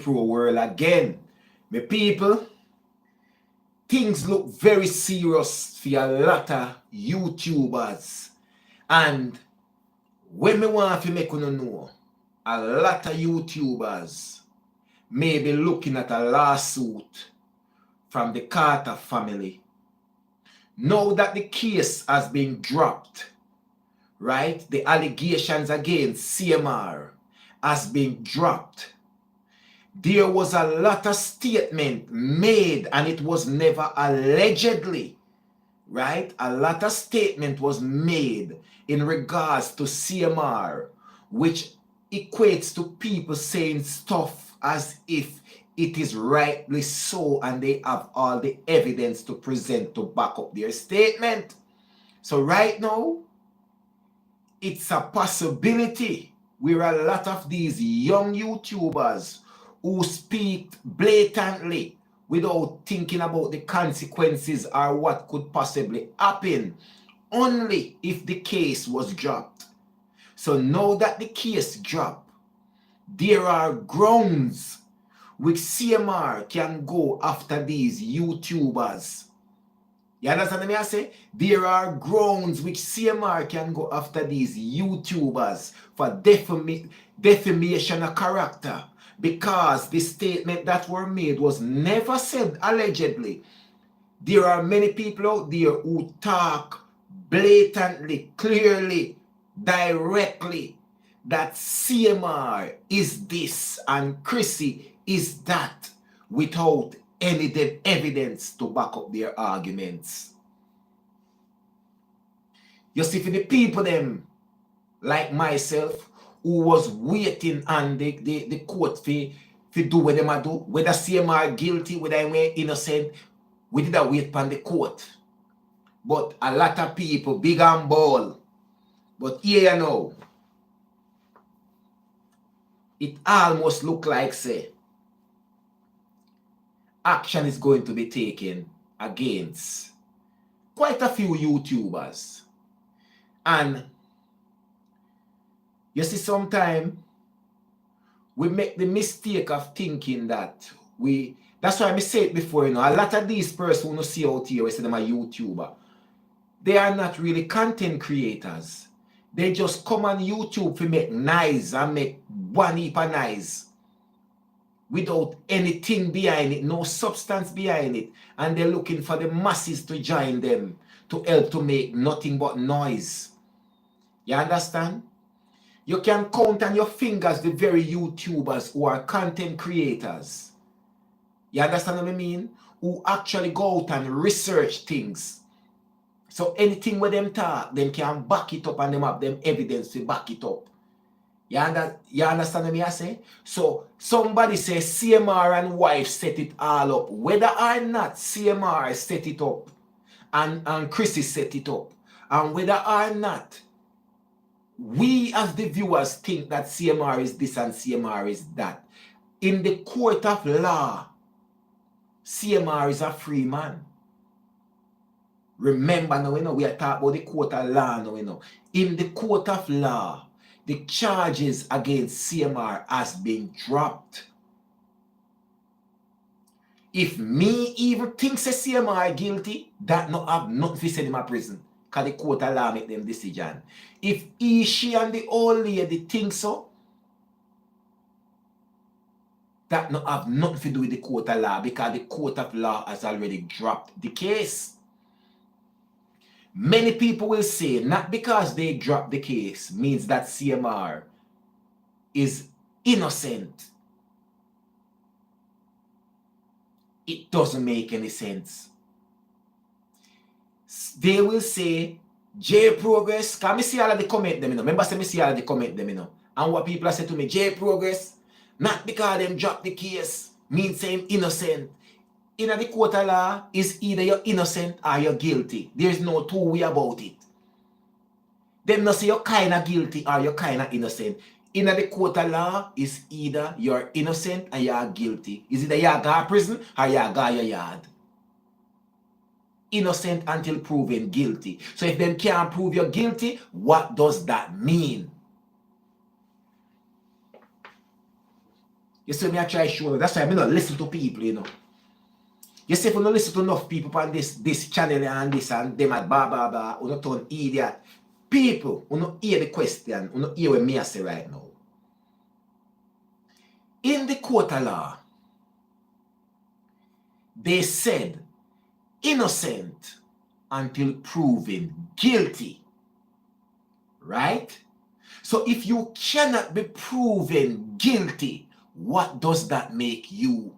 JAYY-PRO world again. My people, things look very serious for a lot of YouTubers. And when me want to make you know, a lot of YouTubers may be looking at a lawsuit from the Carter family. Now that the case has been dropped, right? The allegations against CMR has been dropped. There was a lot of statement made, and it was never allegedly, right? A lot of statement was made in regards to CMR, which equates to people saying stuff as if it is rightly so, and they have all the evidence to present to back up their statement. So right now, it's a possibility where a lot of these young YouTubers who speak blatantly without thinking about the consequences or what could possibly happen, only if the case was dropped. So now that the case dropped, there are grounds which CMR can go after these YouTubers. You understand me I say? There are grounds which CMR can go after these YouTubers for defamation of character, because the statement that were made was never said allegedly. There are many people out there who talk blatantly, clearly, directly that CMR is this and Crissy is that, without any evidence to back up their arguments. You see, for the people them like myself who was waiting on the court for do what them do, whether CMR guilty, whether I'm innocent, we did not wait on the court. But a lot of people, big and bold, but here you know, it almost look like say action is going to be taken against quite a few YouTubers. And you see, sometimes we make the mistake of thinking that that's why I say it before, you know, a lot of these persons who see out here, we say them a YouTuber, they are not really content creators. They just come on YouTube to make nice and make one heap of nice without anything behind it, no substance behind it. And they're looking for the masses to join them to help to make nothing but noise. You understand? You can count on your fingers the very YouTubers who are content creators. You understand what I mean? Who actually go out and research things. So anything with them talk, them can back it up and them have them evidence to back it up. You understand what I say? So somebody says CMR and wife set it all up. Whether or not CMR set it up and Crissy set it up, and whether or not we as the viewers think that CMR is this and CMR is that, in the court of law, CMR is a free man. Remember now, you know, we are talking about the court of law now, you know. In the court of law, the charges against CMR has been dropped. If me even thinks a CMR guilty, that not have nothing to send him to prison, because the court of law make them decision. If he, she, and the old lady think so, that not have nothing to do with the court of law, because the court of law has already dropped the case. Many people will say, not because they dropped the case means that CMR is innocent. It doesn't make any sense. They will say, JAYY-Progress, can I see all of the comment them, you know? Remember, say me see all of the comment them, you know? And what people say to me, JAYY-Progress, not because them dropped the case means saying innocent. In the court of law, is either you're innocent or you're guilty. There's no two way about it. Them not say you're kind of guilty or you're kind of innocent. In the court of law, is either you're innocent or you're guilty. Is either you're going to prison or you're going to your yard. Innocent until proven guilty. So if them can't prove you're guilty, what does that mean? You see me I try show you. That's why I don't listen to people, you know. You see if you don't listen to enough people on this channel and this and them at blah blah blah, you don't turn idiot. People, you don't hear the question, you don't hear what me I say right now. In the court of law, they said innocent until proven guilty. Right? So if you cannot be proven guilty, what does that make you?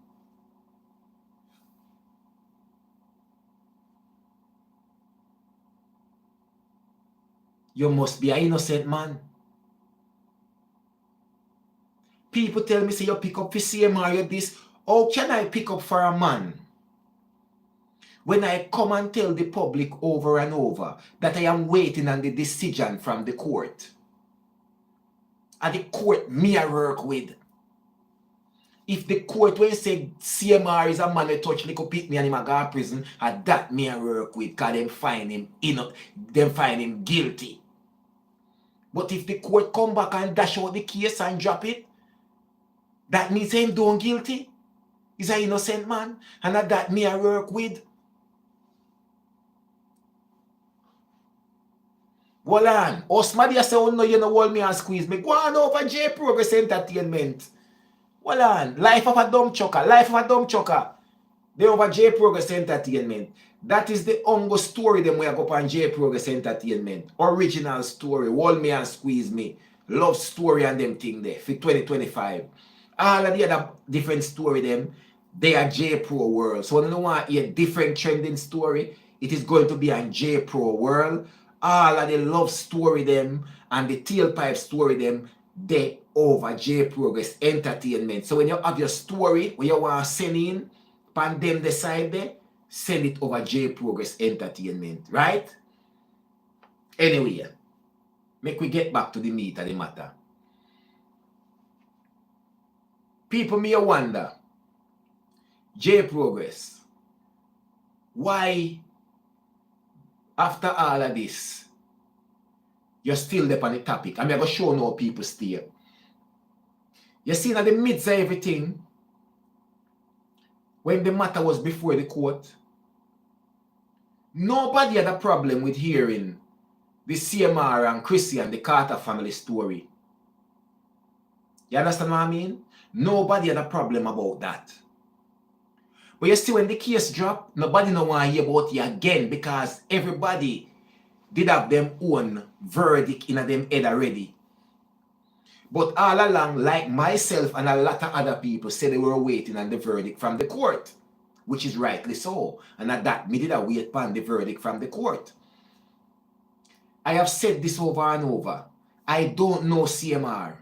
You must be an innocent man. People tell me, say you pick up for CMR, you this. How can I pick up for a man when I come and tell the public over and over that I am waiting on the decision from the court? And the court me I work with. If the court when say CMR is a man who touch little pick me and him a go to prison, and that me I work with, because them find him guilty. But if the court come back and dash out the case and drop it, that means him don't guilty. He's an innocent man. And that me I work with. Hold on. Osmadi say, oh no, you know hold me and squeeze me. Go on over JAYY-PRO-WORLD Entertainment. Hold on. Life of a dumb chucker. Life of a dumb chucker. They over JAYY-PRO-WORLD Entertainment. That is the ongo story them we have up on JAYY-PRO-WORLD Entertainment. Original story. Hold me and squeeze me. Love story and them thing there for 2025. All of the other different story them, they are JAYY-PRO-WORLD. So when you want to hear different trending story, it is going to be on JAYY-PRO-WORLD. All of the love story them and the tailpipe story them, they over JAYY-PRO-WORLD Entertainment. So when you have your story, when you want to send in, pan them decide there, send it over JAYY-PRO-WORLD Entertainment, right? Anyway, make we get back to the meat of the matter. People may wonder, JAYY-PRO-WORLD, why after all of this, you're still there on the topic? I'm going to show no people still. You see, in the midst of everything, when the matter was before the court, nobody had a problem with hearing the CMR and Crissy and the Carter family story. You understand what I mean? Nobody had a problem about that. But you see, when the case dropped, nobody no want to hear about it again because everybody did have them own verdict in them head already. But all along, like myself and a lot of other people said they were waiting on the verdict from the court, which is rightly so. And at that, me did I wait upon the verdict from the court. I have said this over and over. I don't know CMR.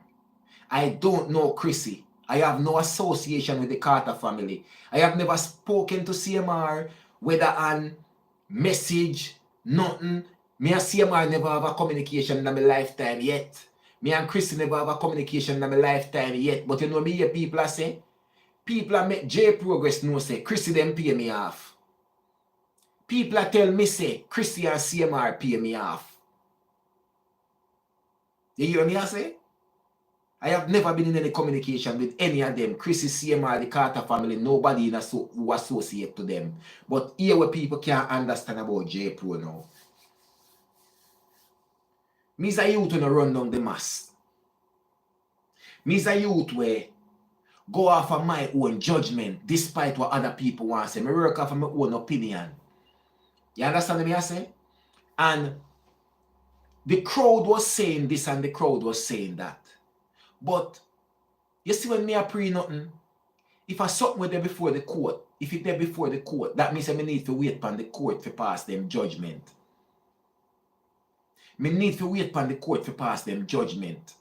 I don't know Crissy. I have no association with the Carter family. I have never spoken to CMR, whether on message, nothing. Me and CMR never have a communication in my lifetime yet. Me and Crissy never have a communication in my lifetime yet. But you know me here people are say, people are make JAYY-PRO-WORLD know say, Crissy them pay me off. People are tell me say, Crissy and CMR pay me off. You hear me I say? I have never been in any communication with any of them. Crissy, CMR, the Carter family, nobody who associate to them. But here where people can't understand about JAYY-PRO now. Me's a youth when I run down the mass. Me's a youth where go off of my own judgment despite what other people want to say. I work off of my own opinion. You understand me I say? And the crowd was saying this and the crowd was saying that. But you see when me a pre nothing, if I something with them before the court, if it there before the court, that means I need to wait upon the court to pass them judgment. Me need to wait upon the court to pass them judgment.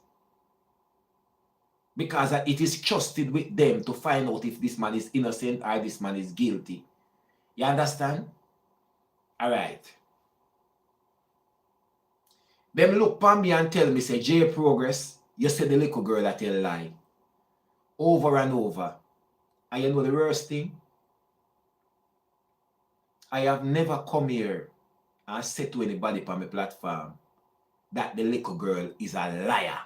Because it is trusted with them to find out if this man is innocent or this man is guilty. You understand? Alright. Them look upon me and tell me, say, JAYY-PRO-WORLD, you said the little girl that tell lie. Over and over. And you know the worst thing? I have never come here and said to anybody on my platform that the little girl is a liar.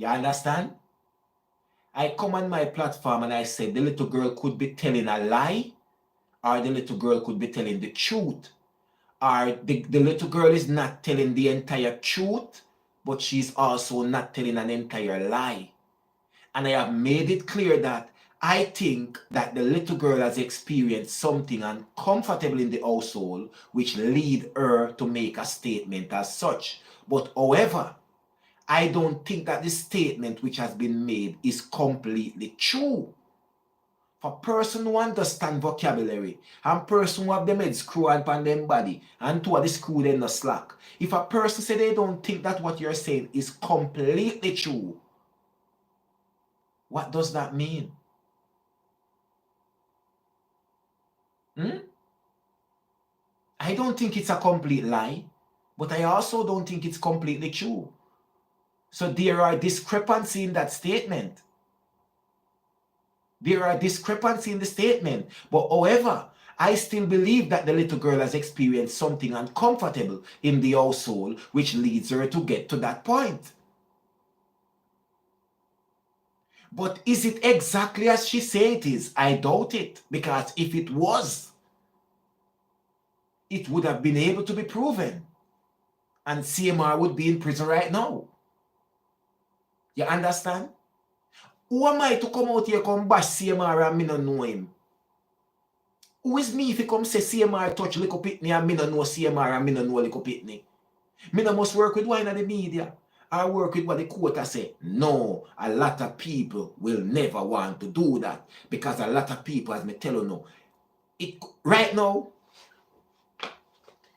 You understand? I come on my platform and I said the little girl could be telling a lie, or the little girl could be telling the truth. Or the little girl is not telling the entire truth, but she's also not telling an entire lie. And I have made it clear that I think that the little girl has experienced something uncomfortable in the household, which lead her to make a statement as such. But however, I don't think that the statement which has been made is completely true. For person who understand vocabulary and person who have them head screw on them body and two of the screw them no slack. If a person say they don't think that what you're saying is completely true, what does that mean? I don't think it's a complete lie, but I also don't think it's completely true. So there are discrepancies in that statement. There are discrepancies in the statement. But however, I still believe that the little girl has experienced something uncomfortable in the household, which leads her to get to that point. But is it exactly as she said it is? I doubt it. Because if it was, it would have been able to be proven. And CMR would be in prison right now. You understand? Who am I to come out here come bash CMR and me no know him? Who is me if he come say CMR touch little pitney and me no know CMR and me no know little pitney? Me no must work with one of the media. I work with what the quota say. No, a lot of people will never want to do that. Because a lot of people, as me tell you now, right now,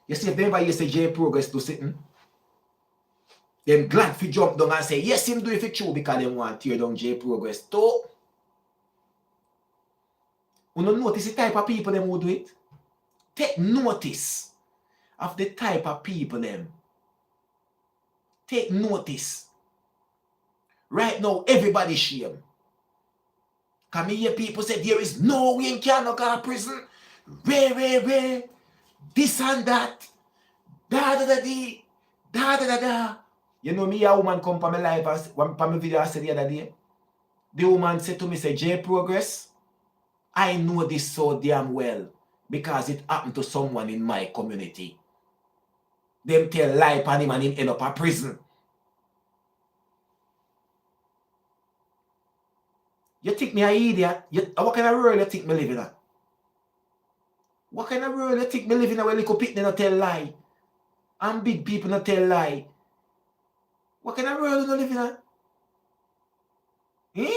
you see if anybody say JAYY-Progress do something, them glad to jump down and say, yes, him do it for true because they want to tear down JAYY-Progress too. You don't notice the type of people them who do it? Take notice of the type of people them. Take notice. Right now, everybody shame. Can me hear people say there is no way in Canada go to prison? Where, this and that. Da. You know me, a woman come from my live, from my video I said the other day. The woman said to me, say, JAYY-Progress, I know this so damn well because it happened to someone in my community. Them tell lie upon him and him end up in prison. You think me an idiot? What kind of world you think me living in? What kind of world you think me living in where little people not tell lie? And big people not tell lie? What kind of world you living in?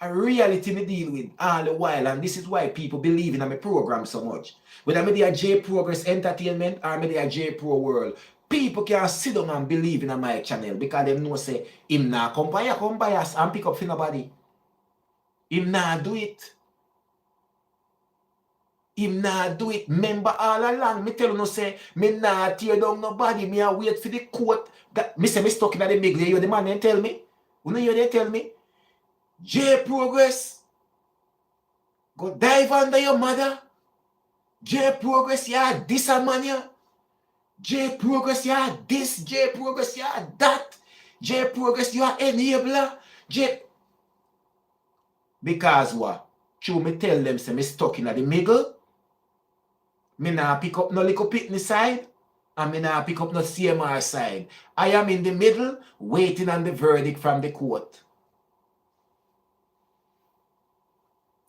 A reality me deal with all the while, and this is why people believe in my program so much. Whether I'm a JAYY-Progress Entertainment or I'm a JAYY-Pro-World, people can sit down and believe in my channel because they know say him nah come bias and pick up for nobody. Him nah do it. Him nah do it. Remember all along, me tell you no say, me nah tear down nobody. Me a wait for the court. Me say me stuck in the middle. You the man they tell me. You know you they tell me. JAYY-Progress, go dive under your mother. JAYY-Progress, yeah, this a man, yeah. JAYY-Progress, yeah, this. JAYY-Progress, yeah, that. JAYY-Progress, you are enabler. Because what? True, me tell them, say, me stuck in the middle. Me nah pick up no little pitney side. And me nah pick up no CMR side. I am in the middle, waiting on the verdict from the court.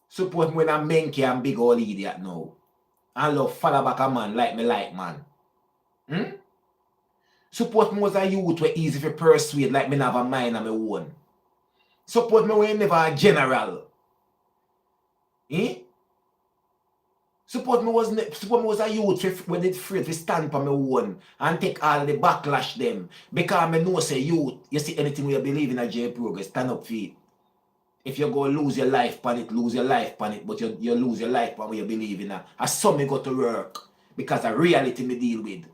Suppose when I'm menky and big old idiot now. I love follow back a man like me like man. Suppose me was a youth were easy to persuade like me have a mind on my own. Suppose me were never a general. Suppose me was a youth when it's free to stand for my own and take all the backlash them. Because me know say youth, you see anything we believe in a JAYY-Progress, stand up for it. If you go lose your life on it, lose your life on it, but you lose your life on what you believe in. I saw me go to work because of reality me deal with.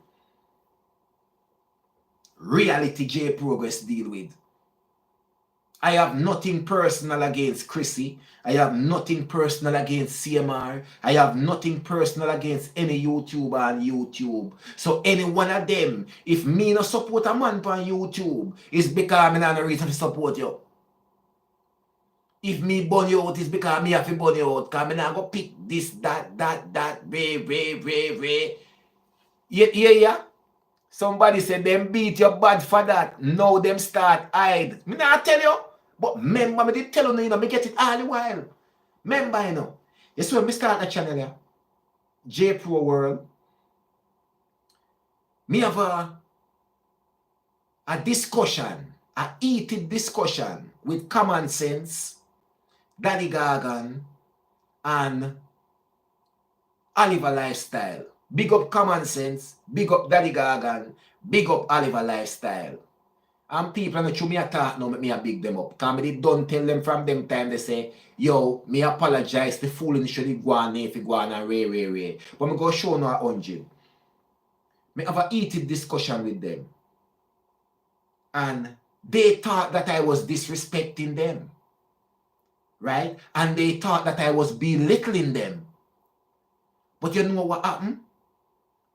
Reality JAYY-Progress deal with. I have nothing personal against Crissy. I have nothing personal against CMR. I have nothing personal against any YouTuber on YouTube. So any one of them, if me no support a man on YouTube, it's because me not no reason to support you. If me burn you out, it's because me have to burn you out. Because me not go pick this, that, Ray. Yeah. Somebody said them beat you bad for that. Now them start hide. Me not tell you. But remember, me did tell you, you know, me get it all the while. Remember, you know. You see when me start the channel here, JAYY-PRO-WORLD, me have a discussion, a heated discussion with Common Sense, Daddy Gargan, and Oliver Lifestyle. Big up Common Sense, big up Daddy Gargan, big up Oliver Lifestyle. And people not me attack now, make me a big them up. Because me don't tell them from them time, they say, yo, me apologize, the fooling should go on if you go on and ray. But me go show no 100. Me have a heated discussion with them. And they thought that I was disrespecting them. Right? And they thought that I was belittling them. But you know what happened?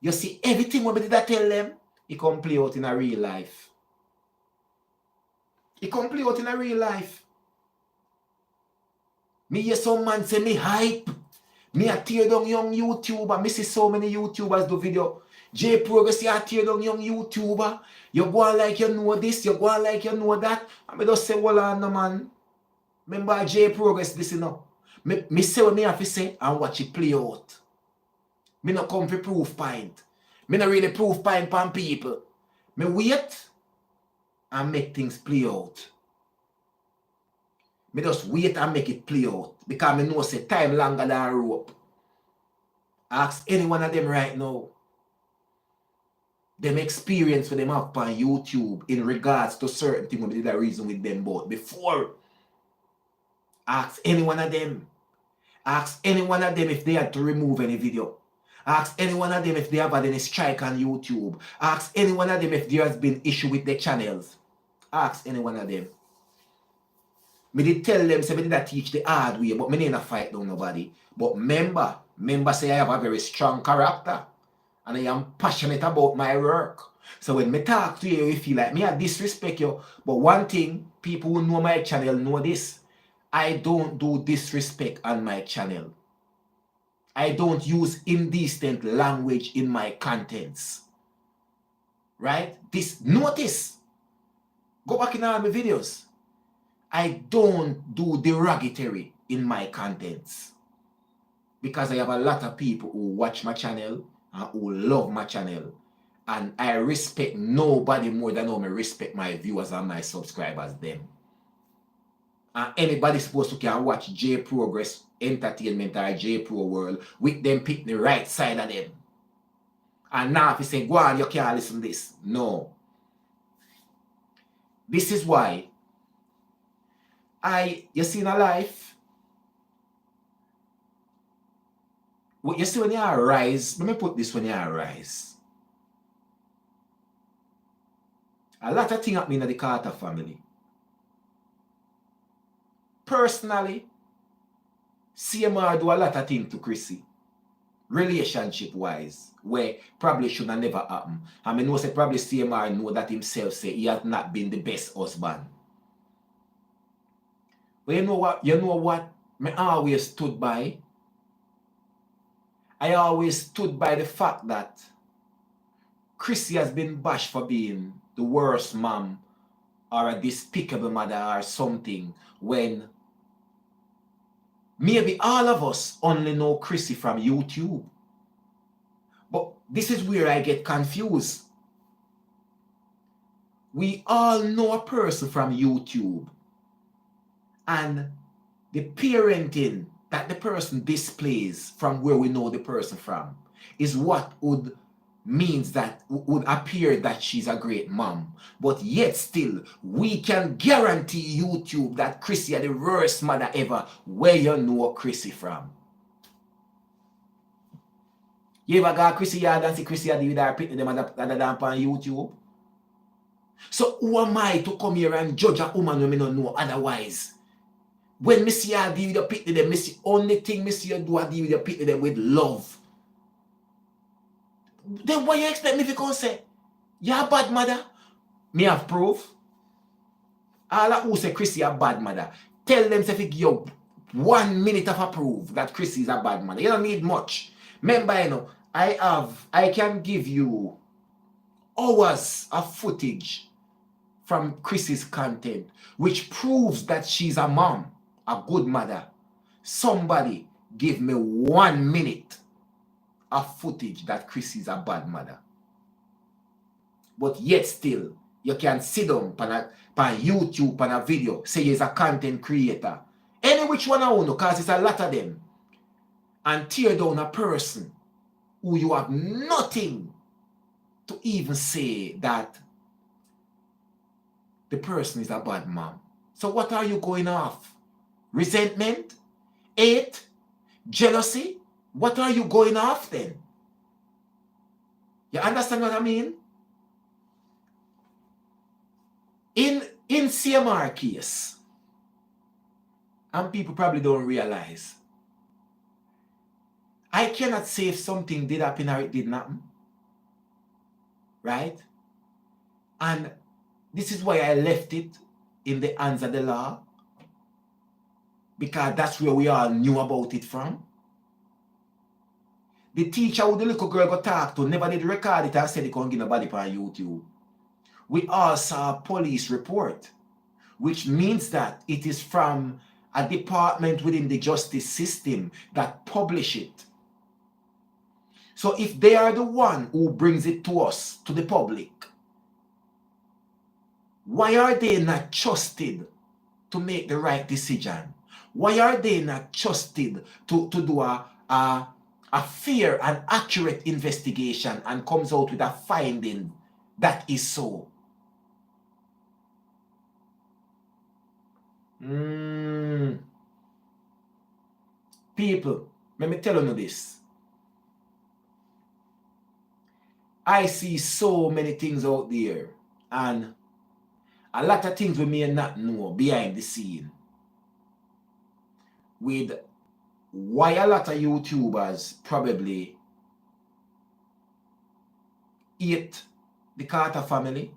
You see, everything what I did I tell them, it come play out in a real life. It come play out in a real life. Me hear some man say me hype. Me a tear down young YouTuber. Me see so many YouTubers do video. JAYY-PRO say I tear down young YouTuber. You go on like you know this, you go on like you know that. And me just say, well on no man. Remember JAYY-PRO this you know. Me say what me have to say and watch it play out. Me not come for proof point. Me not really proof point on people. Me wait and make things play out. Me just wait and make it play out. Because me know say time longer than rope. Ask any one of them right now. Them experience for them up on YouTube in regards to certain things we did a reason with them both before. Ask any one of them. Ask any one of them if they had to remove any video. Ask any one of them if they have had any strike on YouTube. Ask any one of them if there has been issue with their channels. Ask any one of them. Me did tell them, say me did not teach the hard way, but me didn't fight down nobody. But remember say I have a very strong character. And I am passionate about my work. So when me talk to you, you feel like me I disrespect you. But one thing, people who know my channel know this. I don't do disrespect on my channel. I don't use indecent language in my contents. Right? Notice. Go back in all my videos. I don't do derogatory in my contents. Because I have a lot of people who watch my channel and who love my channel. And I respect nobody more than how I respect my viewers and my subscribers them. And anybody supposed to can watch JAYY-Progress Entertainment or JAYY-PRO-WORLD with them pick the right side of them. And now if you say, go on, you can't listen to this. No. This is why you see in a life, what you see when you arise, let me put this when you arise. A lot of things happen in the Carter family. Personally, CMR do a lot of things to Crissy, relationship-wise, where probably should have never happen. I mean, know say probably CMR know that himself say he has not been the best husband. But you know what? I always stood by. I always stood by the fact that Crissy has been bashed for being the worst mom or a despicable mother or something, when maybe all of us only know Crissy from YouTube. But this is where I get confused. We all know a person from YouTube. And the parenting that the person displays from where we know the person from is what would means that would appear that she's a great mom. But yet still, we can guarantee YouTube that Crissy is the worst mother ever. Where you know Crissy from? You ever got Crissy yard and see Crissy deal with her picking them other than on YouTube? So who am I to come here and judge a woman when me don't know otherwise? When me see her deal with your pity them, me see only thing me see you do I deal with your pity them with love. Then what you expect me to come say? You're a bad mother? Me have proof. All who say Crissy a bad mother, tell them to give you 1 minute of a proof that Crissy is a bad mother. You don't need much. Remember, you know, I can give you hours of footage from Crissy's content, which proves that she's a mom, a good mother. Somebody give me 1 minute of footage that Crissy is a bad mother. But yet still, you can sit down on YouTube on a video, say you're a content creator. Any which one I want to, because it's a lot of them. And tear down a person who you have nothing to even say that the person is a bad mom. So what are you going off? Resentment? Hate? Jealousy? What are you going off then? You understand what I mean? In CMR case, and people probably don't realize, I cannot say if something did happen or it didn't happen. Right? And this is why I left it in the hands of the law. Because that's where we all knew about it from. The teacher who the little girl got talked to never did record it and said he couldn't get nobody on YouTube. We all saw a police report, which means that it is from a department within the justice system that publish it. So if they are the one who brings it to us, to the public, why are they not trusted to make the right decision? Why are they not trusted to do a fair and accurate investigation and comes out with a finding that is so? People, let me tell you this. I see so many things out there, and a lot of things we may not know behind the scene with why a lot of YouTubers probably hate the Carter family.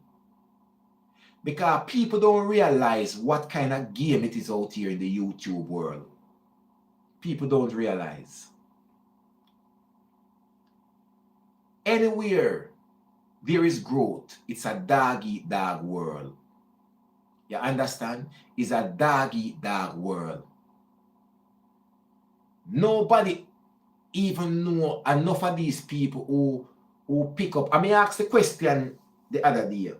Because people don't realize what kind of game it is out here in the YouTube world. People don't realize. Anywhere there is growth, it's a dog-eat-dog world. You understand? It's a dog-eat-dog world. Nobody even know enough of these people who pick up. I mean, I asked the question the other day.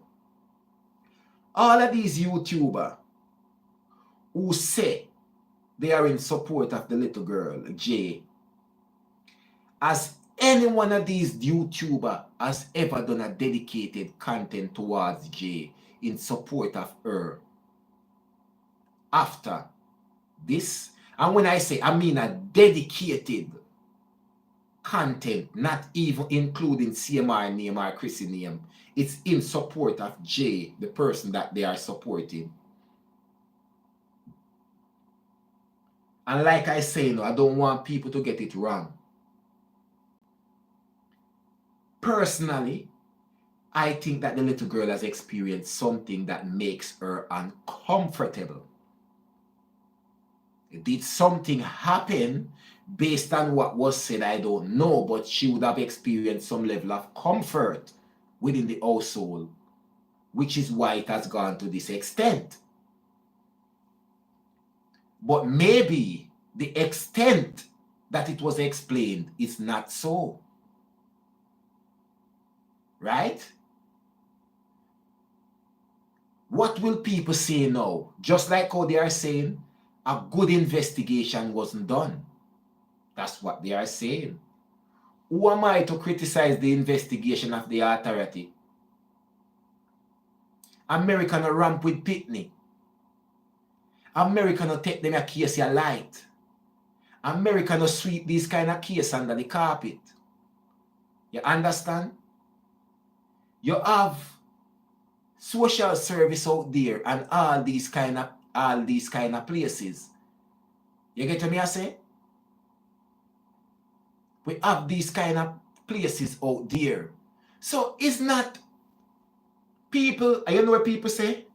All of these YouTubers who say they are in support of the little girl, Jay, has any one of these YouTubers has ever done a dedicated content towards Jay in support of her after this? And when I say, I mean a dedicated content, not even including CMR name or Crissy name. It's in support of Jay, the person that they are supporting. And like I say, no, I don't want people to get it wrong. Personally, I think that the little girl has experienced something that makes her uncomfortable. Did something happen based on what was said? I don't know, but she would have experienced some level of comfort within the household, which is why it has gone to this extent. But maybe the extent that it was explained is not so. Right? What will people say now? Just like how they are saying, a good investigation wasn't done. That's what they are saying. Who am I to criticize the investigation of the authority? America no ramp with Pitney. America no take them a case a light. America no sweep these kind of case under the carpet. You understand? You have social service out there and all these kind of places. You get what me I say? We have these kind of places out there. So it's not people, you know what people say?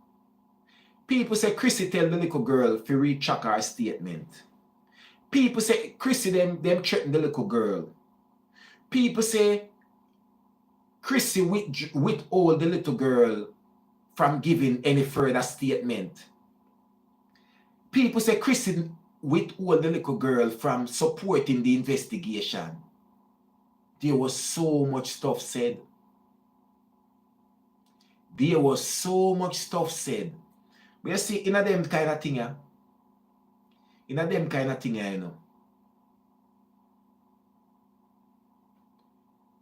People say Crissy tell the little girl to retract her statement. People say Crissy them threaten the little girl. People say Crissy withhold the little girl from giving any further statement. People say Crissy withhold the little girl from supporting the investigation. There was so much stuff said. There was so much stuff said. But you see, in a them kind of thing, you know,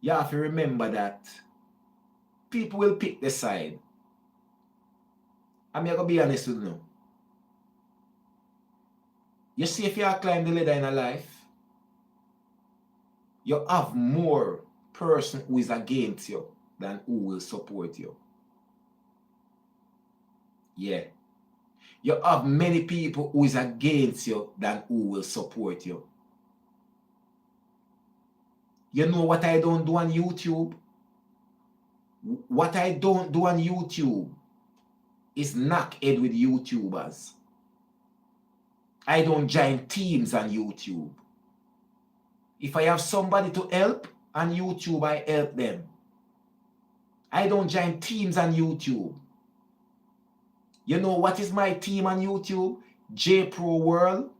you have to remember that people will pick the side. I'm going to be honest with you. You see, if you are climb the ladder in a life, you have more person who is against you than who will support you. Yeah. You have many people who is against you than who will support you. You know what I don't do on YouTube? What I don't do on YouTube is knock head with YouTubers. I don't join teams on YouTube. If I have somebody to help on YouTube, I help them. I don't join teams on YouTube. You know what is my team on YouTube? JAYY-PRO-WORLD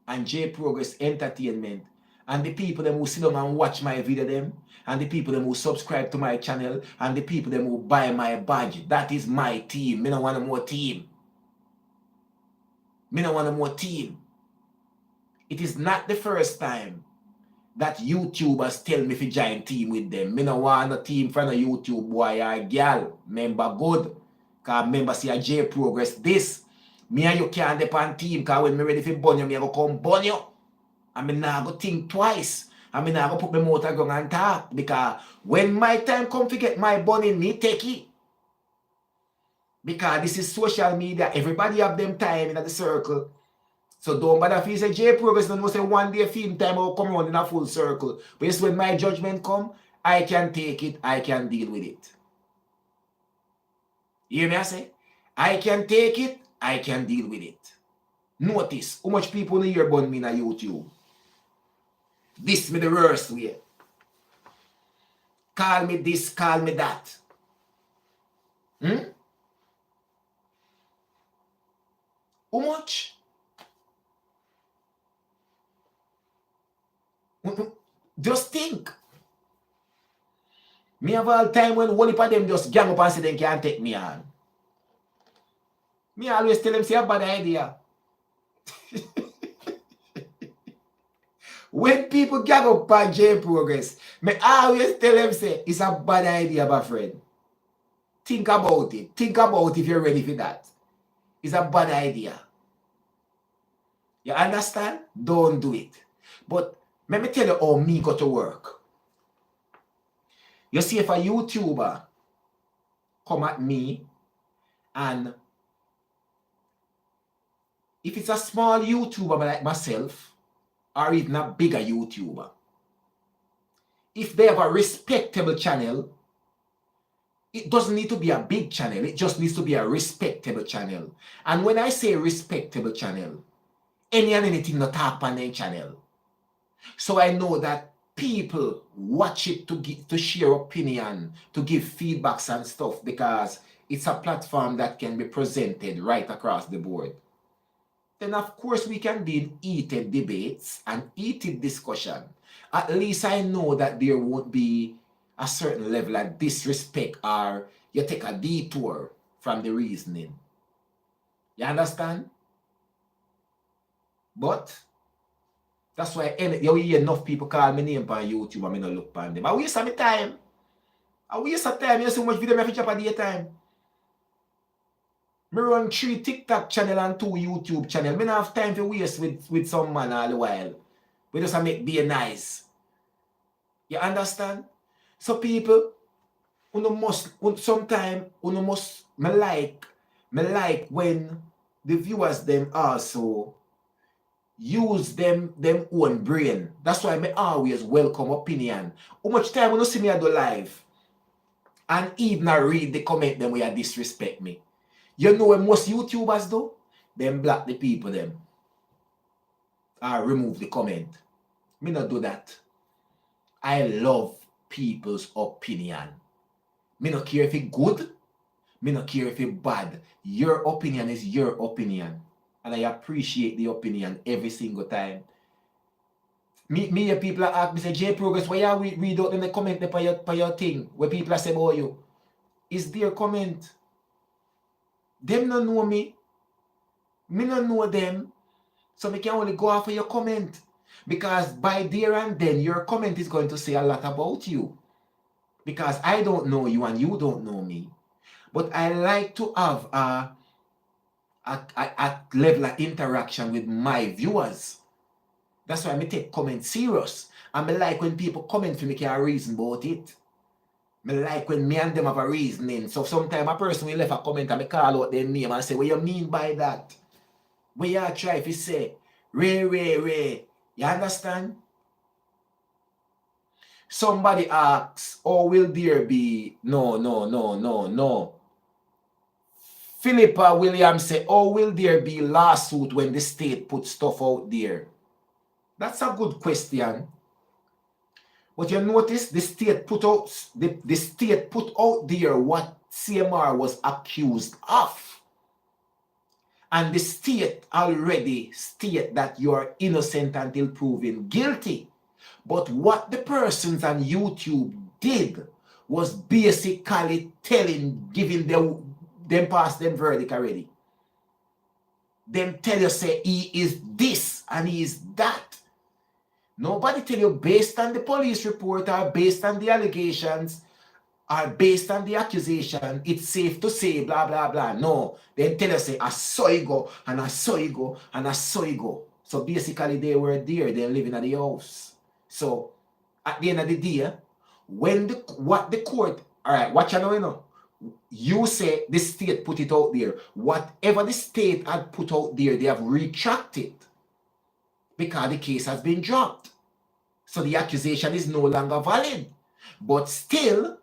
and JAYY-PROGRESS Entertainment. And the people them who sit down and watch my video them, and the people them who subscribe to my channel, and the people them who buy my badge. That is my team. Me no want more team. Me no want more team. It is not the first time that YouTubers tell me to join team with them. Me no want a team from a YouTube boy or girl. Member good. Because remember, see a JAYY-PROGRESS this. Me and you can't depend team. Because when me ready for burn you, me go come burn you. And me not go think twice. And me not go put my motor gun on top. Because when my time come to get my burning, me take it. Because this is social media. Everybody have them time in the circle. So don't bother if you say JAYY-PROGRESS, don't say one day film time will come around in a full circle. But it's when my judgment come, I can take it, I can deal with it. You hear me I say? I can take it, I can deal with it. Notice how much people in here burn me on YouTube. This me the worst way. Call me this, call me that. How much? Just think. Me have all time when one of them just gang up and say they can't take me on. Me always tell them say a bad idea. When people gang up on JAYY-PROGRESS, me always tell them say it's a bad idea, my friend. Think about it. Think about it if you're ready for that. It's a bad idea. You understand? Don't do it. But let me tell you how me go to work. You see, if a YouTuber come at me and if it's a small YouTuber like myself or even a bigger YouTuber, if they have a respectable channel, it doesn't need to be a big channel. It just needs to be a respectable channel. And when I say respectable channel, any and anything not happen on their channel. So I know that people watch it to share opinion, to give feedbacks and stuff, because it's a platform that can be presented right across the board. Then of course we can be in heated debates and heated discussion. At least I know that there won't be a certain level of disrespect or you take a detour from the reasoning. You understand? But that's why you hear enough people call me name on YouTube and I don't look on them. I waste my time. I waste of time. You see how much video I feature per day time. I run 3 TikTok channel and 2 YouTube channel. I don't have time to waste with some man all the while. We just make be nice. You understand? So people, sometimes me like when the viewers them also use them own brain. That's why me always welcome opinion. How much time when you see me I do live and even I read the comment them where disrespect me. You know what most YouTubers do? Them block the people them. Or remove the comment. Me not do that. I love people's opinion. Me not care if it good. Me not care if it bad. Your opinion is your opinion. And I appreciate the opinion every single time. Me people ask me say, J-Progress, why are we read out in the comment for your thing? Where people say about you. Is their comment. Them not know me. Me not know them. So me can only go off for your comment. Because by there and then, your comment is going to say a lot about you. Because I don't know you and you don't know me. But I like to have a level of interaction with my viewers. That's why I take comments serious. And I like when people comment for me can reason about it. I like when me and them have a reasoning. So sometimes a person will left a comment and I call out their name and say, what you mean by that? What you try to say? Ray. You understand? Somebody asks, oh, will there be? No. Philippa Williams said, oh, will there be lawsuit when the state put stuff out there? That's a good question. But you notice the state put out there what CMR was accused of. And the state already state that you are innocent until proven guilty. But what the persons on YouTube did was basically giving them past them verdict already. Them tell you say he is this and he is that. Nobody tell you based on the police report or based on the allegations or based on the accusation, it's safe to say blah blah blah. No, they tell you say I saw you go and I saw you go and I saw you go. So basically they were there, they're living at the house. So at the end of the day, when what the court, all right, watch out now. You say the state put it out there. Whatever the state had put out there, they have retracted because the case has been dropped. So the accusation is no longer valid. But still,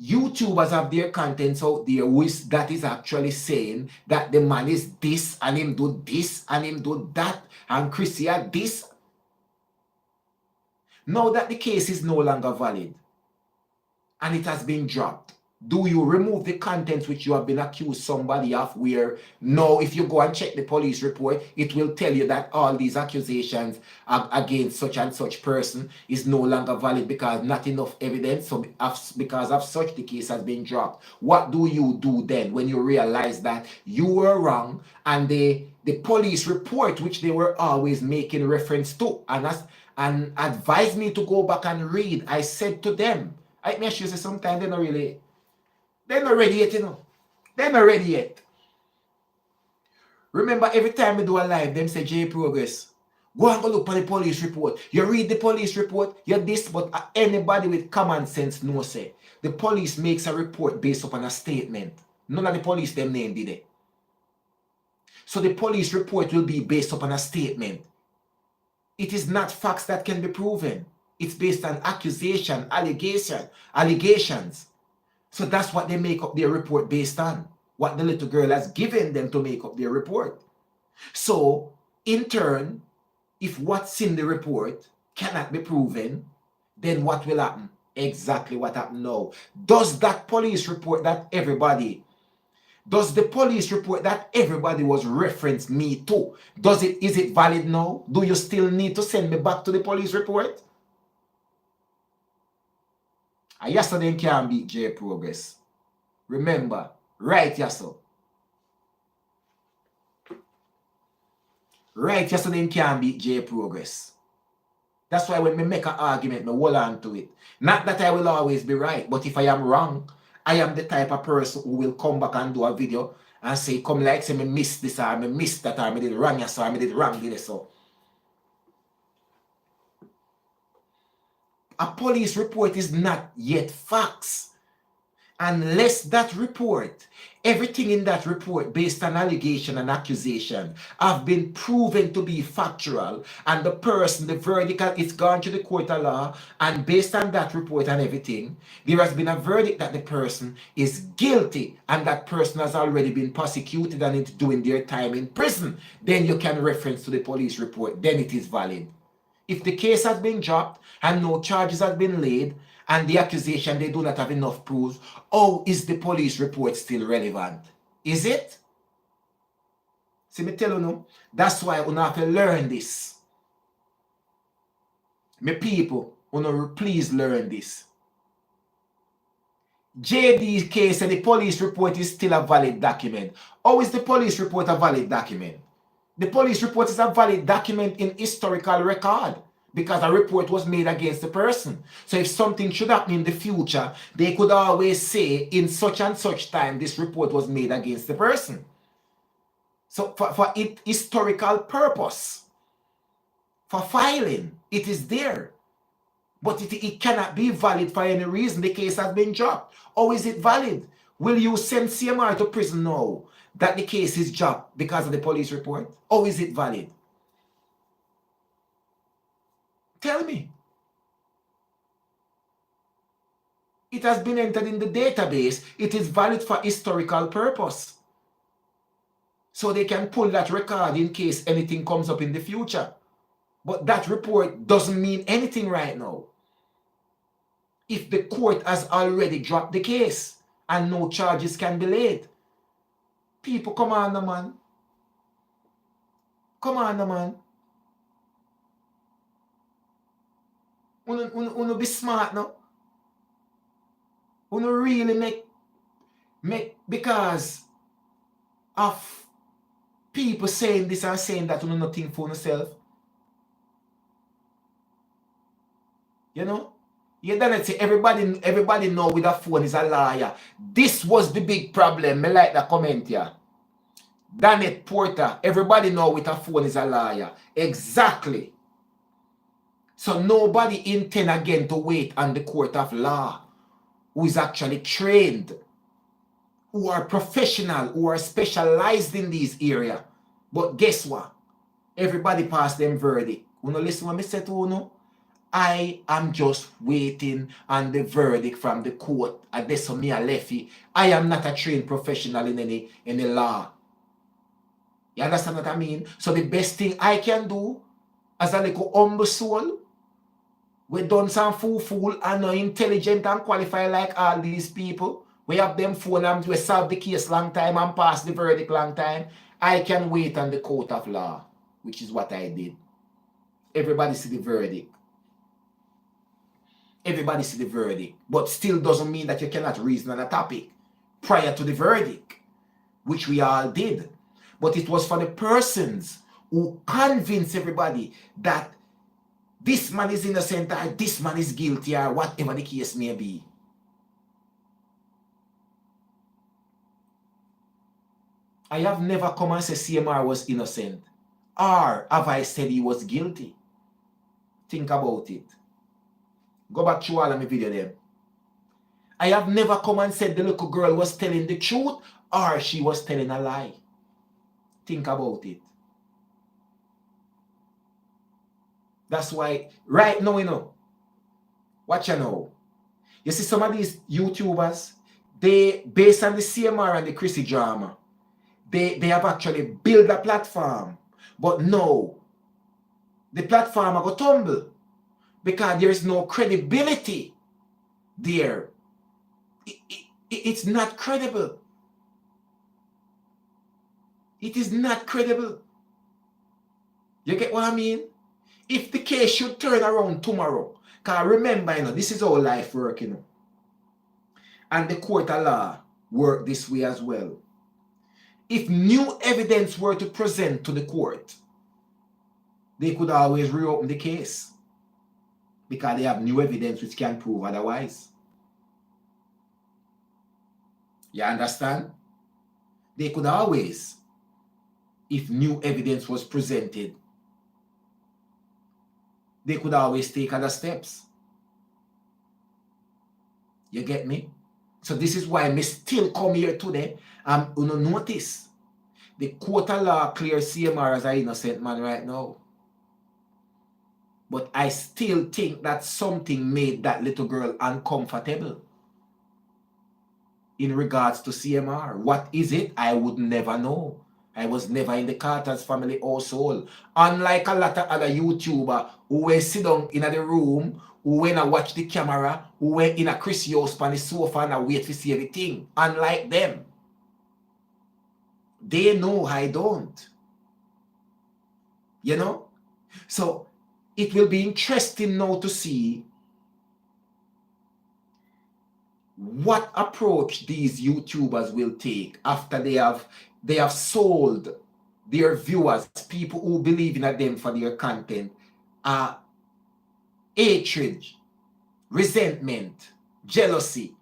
YouTubers have their contents out there which that is actually saying that the man is this and him do this and him do that and Crissy had this. Now that the case is no longer valid and it has been dropped, do you remove the contents which you have been accused somebody of where now if you go and check the police report, it will tell you that all these accusations against such and such person is no longer valid because not enough evidence, so because of such the case has been dropped. What do you do then when you realize that you were wrong and the police report which they were always making reference to and advised me to go back and read, I said to them, I make sure sometimes they're not ready yet, you know. They're not ready yet. Remember, every time we do a live, them say J-Progress. Go and go look for the police report. You read the police report, you're this, but anybody with common sense knows say the police makes a report based upon a statement. None of the police them name did it. So the police report will be based upon a statement. It is not facts that can be proven. It's based on accusation, allegations. So that's what they make up their report based on. What the little girl has given them to make up their report. So, in turn, if what's in the report cannot be proven, then what will happen? Exactly what happened now. Does the police report that everybody was referenced me to, is it valid now? Do you still need to send me back to the police report? And yesterday can't beat J-Progress. Remember, right yesterday. Right yesterday can't beat J-Progress. That's why when we make an argument, I hold on to it. Not that I will always be right, but if I am wrong, I am the type of person who will come back and do a video and say, come like, say, me miss this, or me miss that, or me did wrong, yes, or me did wrong, this, so. a police report is not yet facts. Unless that report, everything in that report based on allegation and accusation have been proven to be factual, and the person, the verdict, it's gone to the court of law, and based on that report and everything, there has been a verdict that the person is guilty and that person has already been prosecuted and is doing their time in prison, then you can reference to the police report, then it is valid. If the case has been dropped and no charges have been laid, and the accusation they do not have enough proof, how is the police report still relevant? Is it? See, me tell you no, that's why you have to learn this. Me people, please learn this. JD's case and the police report is still a valid document. How is the police report a valid document? The police report is a valid document in historical record, because a report was made against the person. So if something should happen in the future, they could always say in such and such time this report was made against the person. So for historical purpose, for filing, it is there. But it cannot be valid for any reason. The case has been dropped. How is it valid? Will you send CMR to prison now that the case is dropped because of the police report? How is it valid? Tell me. It has been entered in the database. It is valid for historical purpose. So they can pull that record in case anything comes up in the future. But that report doesn't mean anything right now. If the court has already dropped the case and no charges can be laid. People, come on, man. Come on, man. Uno be smart now. Uno really make because of people saying this and saying that, uno not think for yourself. You know? You don't say everybody know with a phone is a liar. This was the big problem. Me like the comment here. Danet Porter, everybody know with a phone is a liar. Exactly. So nobody intend again to wait on the court of law who is actually trained, who are professional, who are specialized in these areas. But guess what? Everybody passed them verdict. You know, listen what I said to you. I am just waiting on the verdict from the court. I am not a trained professional in any law. You understand what I mean? So the best thing I can do as a little humble soul, we done some fool and not intelligent and qualified like all these people. We have them phone and we solve the case long time and pass the verdict long time. I can wait on the court of law, which is what I did. Everybody see the verdict. Everybody see the verdict. But still doesn't mean that you cannot reason on a topic prior to the verdict, which we all did. But it was for the persons who convinced everybody that this man is innocent or this man is guilty or whatever the case may be. I have never come and said CMR was innocent. Or have I said he was guilty? Think about it. Go back to all of my video there. I have never come and said the little girl was telling the truth or she was telling a lie. Think about it. That's why right now, you know, watch you know. You see some of these YouTubers, they, based on the CMR and the Crissy drama, they have actually built a platform. But no, the platform are going to tumble because there is no credibility there. It's not credible. It is not credible. You get what I mean? If the case should turn around tomorrow, because remember, you know, this is how life works, you know. And the court of law work this way as well. If new evidence were to present to the court, they could always reopen the case because they have new evidence which can prove otherwise. You understand? They could always, if new evidence was presented, they could always take other steps. You get me? So this is why me still come here today. You know, notice the court of law clear CMR as an innocent man right now. But I still think that something made that little girl uncomfortable in regards to CMR. What is it? I would never know. I was never in the Carter's family household. Unlike a lot of other YouTubers who will sit down in the room, who went and watch the camera, who went in a Crissy house on the sofa and wait to see everything. Unlike them. They know I don't. You know? So it will be interesting now to see what approach these YouTubers will take after they have sold their viewers, people who believe in them for their content, hatred, resentment, jealousy,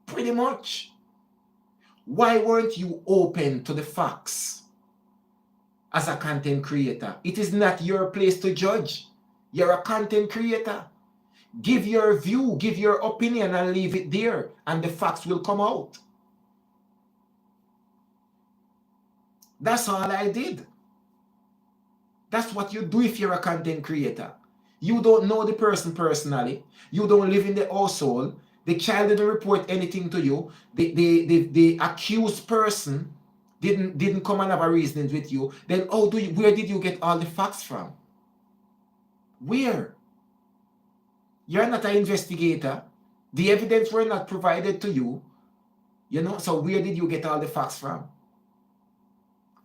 pretty much. Why weren't you open to the facts as a content creator? It is not your place to judge. You're a content creator. Give your view, give your opinion and leave it there, and the facts will come out. That's all I did. That's what you do if you're a content creator. You don't know the person personally. You don't live in the household. The child didn't report anything to you. The accused person didn't come and have a reasoning with you. Then where did you get all the facts from? Where? You're not an investigator. The evidence were not provided to you. You know, so where did you get all the facts from?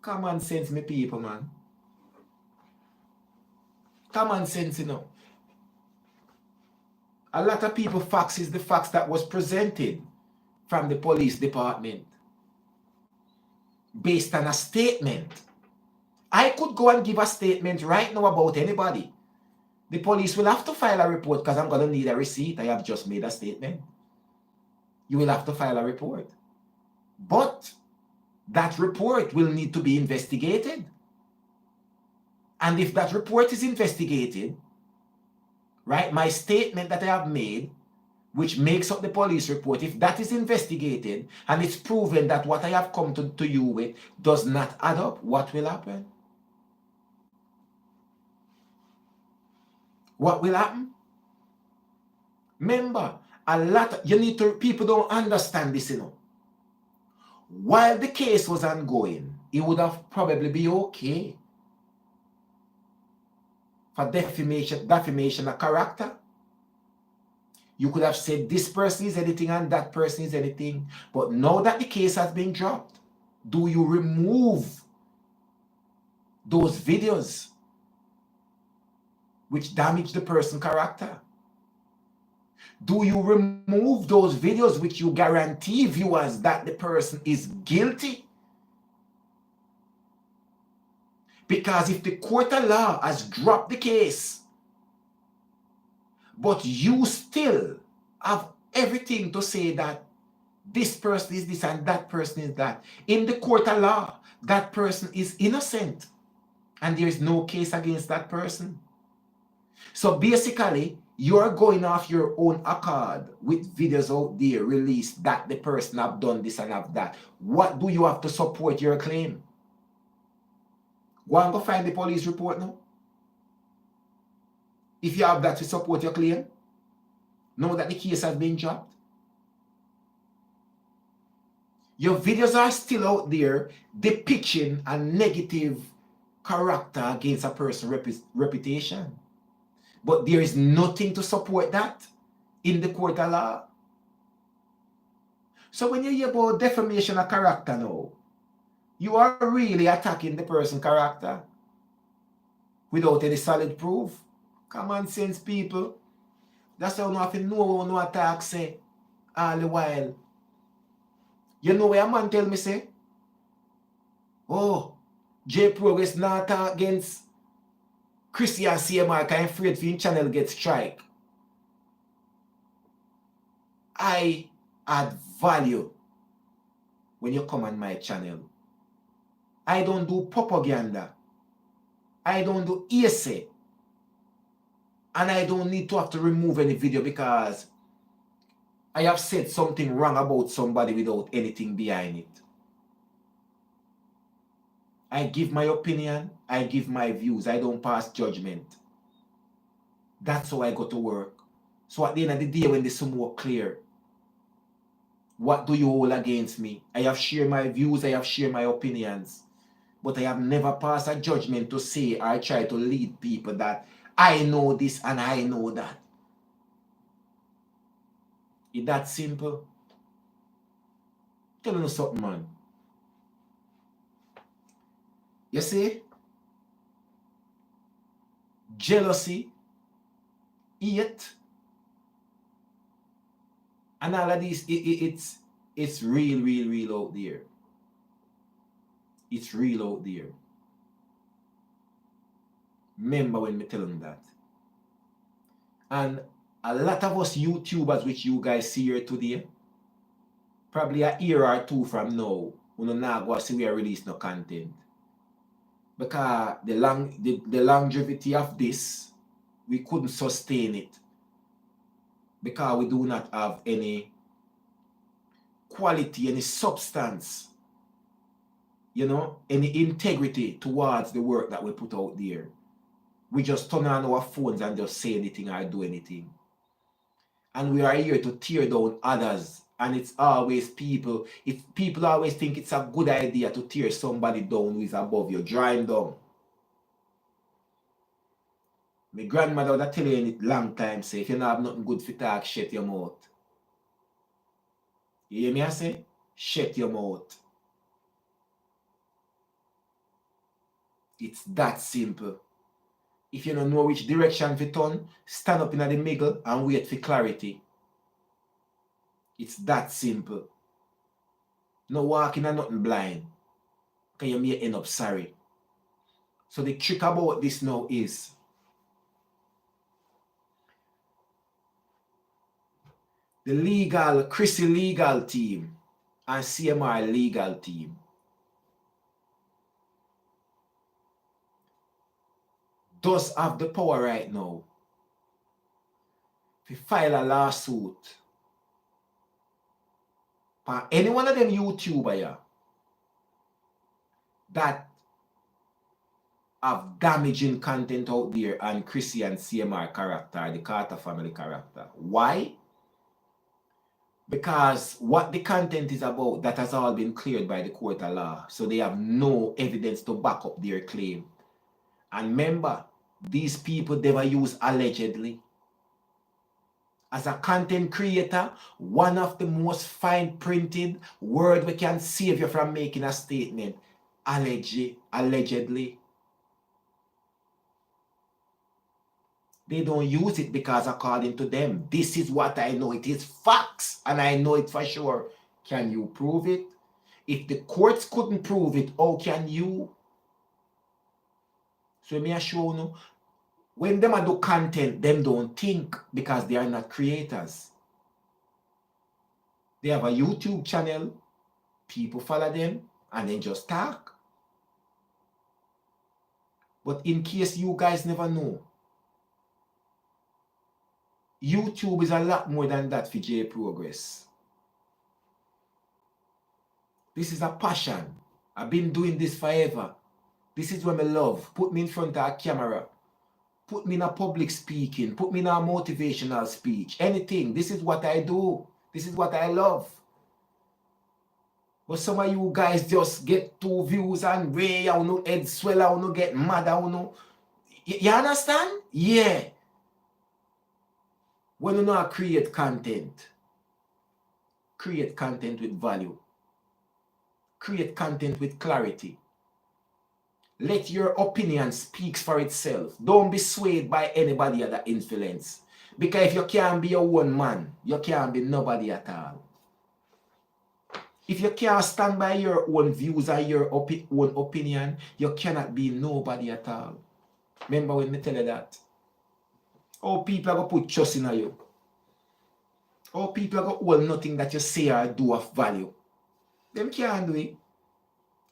Common sense, me people, man. Common sense, you know. A lot of people facts is the facts that was presented from the police department based on a statement. I could go and give a statement right now about anybody. The police will have to file a report because I'm going to need a receipt. I have just made a statement. You will have to file a report. But that report will need to be investigated. And if that report is investigated, right, my statement that I have made, which makes up the police report, if that is investigated and it's proven that what I have come to you with does not add up, what will happen? What will happen? Remember, people don't understand this, you know. While the case was ongoing, it would have probably been okay for defamation of character. You could have said this person is anything and that person is anything. But now that the case has been dropped, do you remove those videos which damage the person's character? Do you remove those videos which you guarantee viewers that the person is guilty? Because if the court of law has dropped the case, but you still have everything to say that this person is this and that person is that, in the court of law, that person is innocent and there is no case against that person. So basically, you're going off your own accord with videos out there released that the person have done this and have that. What do you have to support your claim? Go and go find the police report now. If you have that to support your claim, know that the case has been dropped. Your videos are still out there depicting a negative character against a person's reputation. But there is nothing to support that in the court of law. So when you hear about defamation of character now, you are really attacking the person's character without any solid proof. Common sense, people. That's how you have to know what no attack say all the while. You know where a man tell me say, oh, JAYY-PRO is not attack against Crissy and CMR because I'm afraid for your channel get strike. I add value when you come on my channel. I don't do propaganda. I don't do hearsay. And I don't need to have to remove any video because I have said something wrong about somebody without anything behind it. I give my opinion, I give my views, I don't pass judgment. That's how I go to work. So at the end of the day, when there's some more clear, what do you hold against me? I have shared my views, I have shared my opinions, but I have never passed a judgment to say I try to lead people that I know this and I know that. It's that simple. Tell you something, man. You see? Jealousy, hate, and all of this, it's real out there. It's real out there. Remember when me tell them that. And a lot of us YouTubers which you guys see here today, probably a year or two from now, we don't know go see we are release no content. Because the longevity of this, we couldn't sustain it. Because we do not have any quality, any substance, you know, any integrity towards the work that we put out there. We just turn on our phones and just say anything or do anything. And we are here to tear down others. And it's always people always think it's a good idea to tear somebody down who is above you, draw him down. My grandmother would have tell you it long time, say, if you don't have nothing good for talk, shut your mouth. You hear me I say? Shut your mouth. It's that simple. If you don't know which direction to turn, stand up in the middle and wait for clarity. It's that simple. No walking and nothing blind. Because you may end up sorry. So the trick about this now is the Crissy legal team and CMR legal team does have the power right now to file a lawsuit for any one of them YouTubers here that have damaging content out there and Crissy and CMR character, the Carter family character. Why? Because what the content is about, that has all been cleared by the court of law. So they have no evidence to back up their claim. And remember, these people never use allegedly. As a content creator, one of the most fine-printed words we can save you from making a statement, allegedly. They don't use it because according to them, this is what I know. It is facts and I know it for sure. Can you prove it? If the courts couldn't prove it, how can you? So me assure you, when them do content, them don't think because they are not creators. They have a YouTube channel, people follow them, and then just talk. But in case you guys never know, YouTube is a lot more than that for JAYY-Progress. This is a passion. I've been doing this forever. This is what I love. Put me in front of a camera. Put me in a public speaking. Put me in a motivational speech. Anything. This is what I do. This is what I love. But some of you guys just get 2 views and way, you know, head swell, you know, get mad, you know. You understand? Yeah. When you know create content with value. Create content with clarity. Let your opinion speak for itself. Don't be swayed by anybody other influence. Because if you can't be your own man, you can't be nobody at all. If you can't stand by your own views and your own opinion, you cannot be nobody at all. Remember when I tell you that? How people are going to put trust in you? How people are going to hold nothing that you say or do of value? Them can't do it.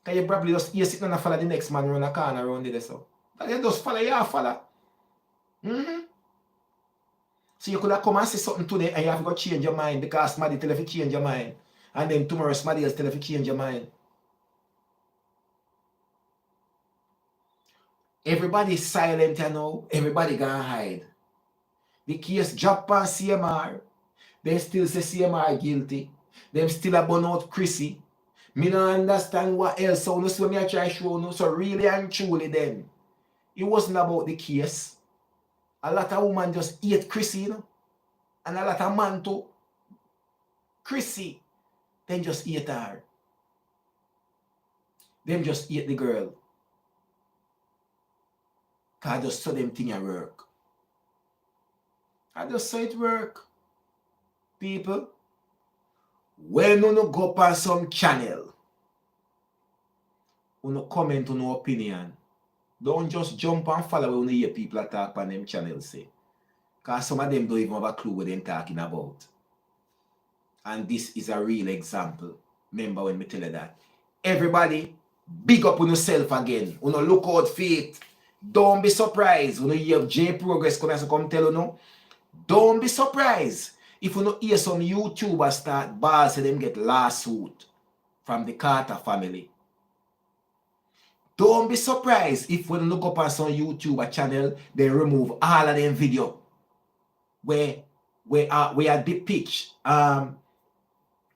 Because you probably just you sitting and follow the next man around the corner around there. So you just follow, you follow. So So you could have come and say something today and you have to go change your mind because somebody tell you to change your mind. And then tomorrow somebody else tell you to change your mind. Everybody is silent, you know. Everybody gonna hide. The case drop on CMR. They still say CMR guilty. Them still a burn out Crissy. Me don't understand what else. So no so me I try show no. So really and truly then, it wasn't about the case. A lot of women just hate Crissy, you know. And a lot of man too. Crissy, then just hate her. Them just hate the girl. Cause I just saw them thing at work. I just saw it work. People, when you no go up on some channel, you no comment on no opinion, don't just jump and follow when you hear people talk on them channels say. Because some of them don't even have a clue what they're talking about. And this is a real example. Remember when me tell you that. Everybody, big up on yourself again. You know, look out for it. Don't be surprised when you hear JAYY-Progress come tell you no. Don't be surprised if you no hear some YouTubers start bars say them get lawsuit from the Carter family. Don't be surprised if when you look up on some YouTuber channel, they remove all of them video where they pitch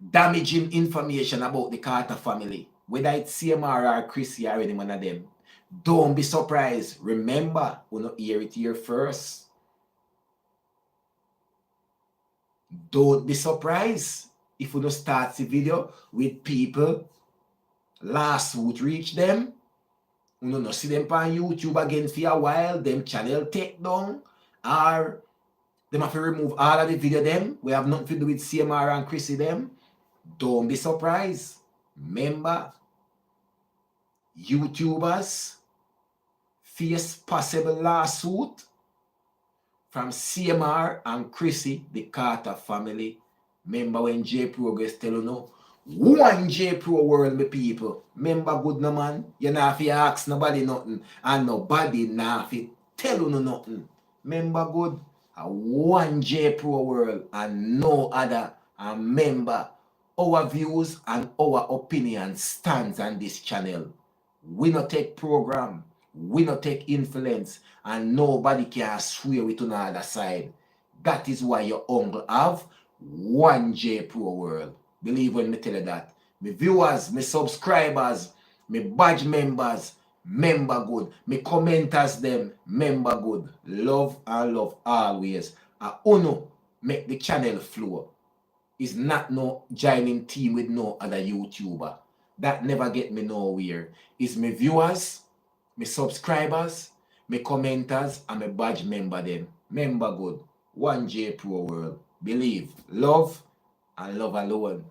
damaging information about the Carter family, whether it's CMR or Crissy or any one of them. Don't be surprised. Remember, we not hear it here first. Don't be surprised if we don't start the video with people lawsuit reach them. We don't see them on YouTube again for a while. Them channel take down or them have to remove all of the video them. We have nothing to do with CMR and Crissy them. Don't be surprised. Remember, YouTubers face possible lawsuit from CMR and Crissy, the Carter family. Remember when JAYY-Progress tell you no? One JAYY-Pro world, my people. Remember good no man? You not have to ask nobody nothing. And nobody not have to tell you no nothing. Remember good? A one JAYY-Pro world and no other. And remember, our views and our opinion stands on this channel. We not take program. We not take influence. And nobody can swear with on the other side. That is why your uncle have one JAYY-Pro world. Believe when me tell you that. My viewers, my subscribers, my badge members, member good. My commenters them, member good. Love and love always. And uno make the channel flow. Is not no joining team with no other YouTuber. That never get me nowhere. It's my viewers, my subscribers, my commenters, and my badge member them. Member good. One JAYY-Pro world. Believe, love, and love alone.